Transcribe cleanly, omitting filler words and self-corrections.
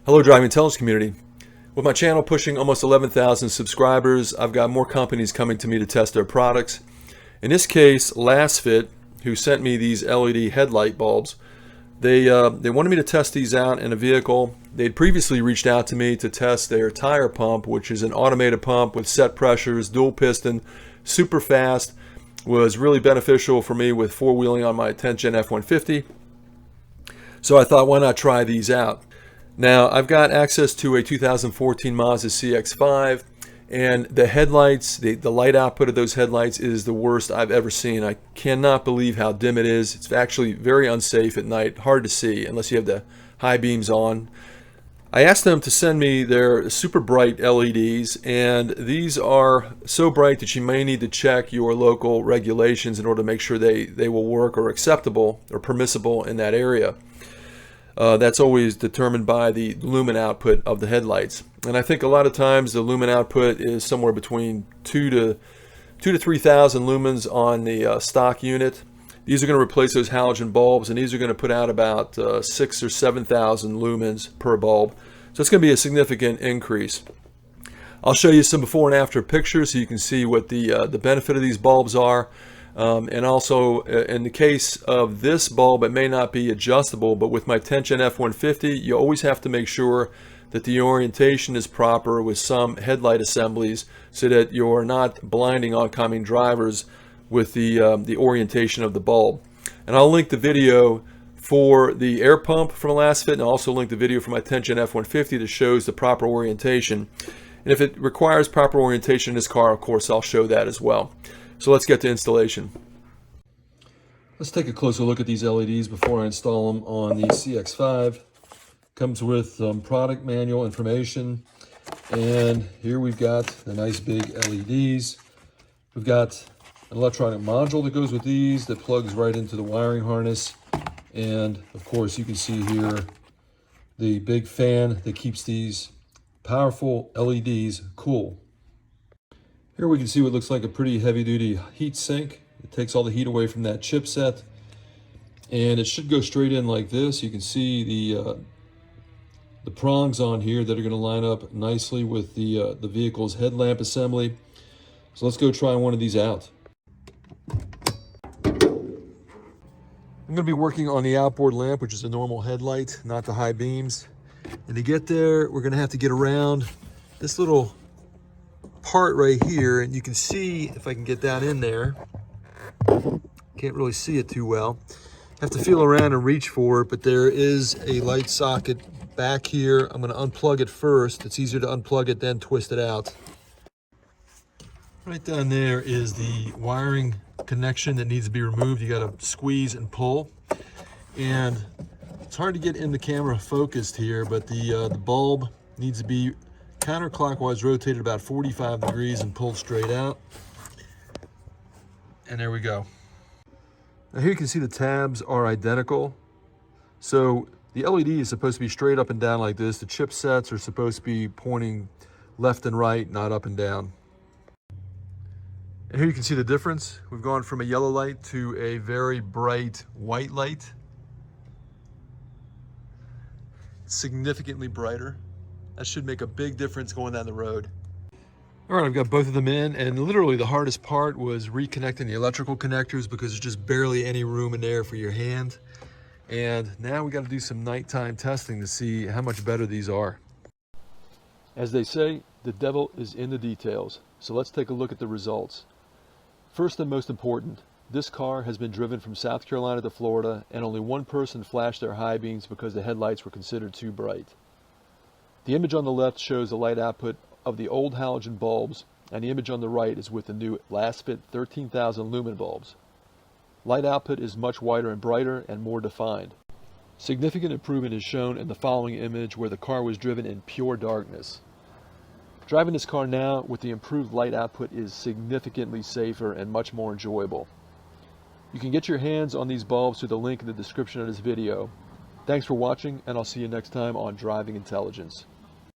Hello driving intelligence community. With my channel pushing almost 11,000 subscribers, I've got more companies coming to me to test their products. In this case, LASFIT, who sent me these LED headlight bulbs, they wanted me to test these out in a vehicle. They'd previously reached out to me to test their tire pump, which is an automated pump with set pressures, dual piston, super fast, was really beneficial for me with four-wheeling on my 10th Gen F-150. So I thought, why not try these out? Now, I've got access to a 2014 Mazda CX-5, and the headlights, the light output of those headlights is the worst I've ever seen. I cannot believe how dim it is. It's actually very unsafe at night, hard to see unless you have the high beams on. I asked them to send me their super bright LEDs, and these are so bright that you may need to check your local regulations in order to make sure they will work or acceptable or permissible in that area. That's always determined by the lumen output of the headlights. And I think a lot of times the lumen output is somewhere between 2,000 to 3,000 lumens on the stock unit. These are going to replace those halogen bulbs, and these are going to put out about 6,000 or 7,000 lumens per bulb. So it's going to be a significant increase. I'll show you some before and after pictures so you can see what the benefit of these bulbs are. And also, in the case of this bulb, it may not be adjustable, but with my 10th Gen F-150, you always have to make sure that the orientation is proper with some headlight assemblies so that you're not blinding oncoming drivers with the orientation of the bulb. And I'll link the video for the air pump from LASFIT, and I'll also link the video for my 10th Gen F-150 that shows the proper orientation. And if it requires proper orientation in this car, of course, I'll show that as well. So let's get to installation. Let's take a closer look at these LEDs before I install them on the CX-5. Comes with product manual information, and here we've got the nice big LEDs. We've got an electronic module that goes with these that plugs right into the wiring harness, and of course you can see here the big fan that keeps these powerful LEDs cool. Here we can see what looks like a pretty heavy-duty heat sink. It takes all the heat away from that chipset, and it should go straight in like this. You can see the prongs on here that are going to line up nicely with the vehicle's headlamp assembly. So let's go try one of these out. I'm going to be working on the outboard lamp, which is a normal headlight, not the high beams. And to get there, we're going to have to get around this little part right here, and you can see, if I can get down in there, can't really see it too well. Have to feel around and reach for it, but there is a light socket back here. I'm going to unplug it first. It's easier to unplug it then twist it out. Right down there is the wiring connection that needs to be removed. You got to squeeze and pull, and it's hard to get in the camera focused here, but the bulb needs to be counterclockwise rotated about 45 degrees and pulled straight out. And there we go. Now here you can see the tabs are identical. So the LED is supposed to be straight up and down like this. The chipsets are supposed to be pointing left and right, not up and down. And here you can see the difference. We've gone from a yellow light to a very bright white light. Significantly brighter. That should make a big difference going down the road. All right, I've got both of them in, and literally the hardest part was reconnecting the electrical connectors because there's just barely any room in there for your hand. And now we got to do some nighttime testing to see how much better these are. As they say, the devil is in the details. So let's take a look at the results. First and most important, this car has been driven from South Carolina to Florida, and only one person flashed their high beams because the headlights were considered too bright. The image on the left shows the light output of the old halogen bulbs, and the image on the right is with the new LASFIT 13,000 lumen bulbs. Light output is much wider and brighter and more defined. Significant improvement is shown in the following image where the car was driven in pure darkness. Driving this car now with the improved light output is significantly safer and much more enjoyable. You can get your hands on these bulbs through the link in the description of this video. Thanks for watching, and I'll see you next time on Driving Intelligence.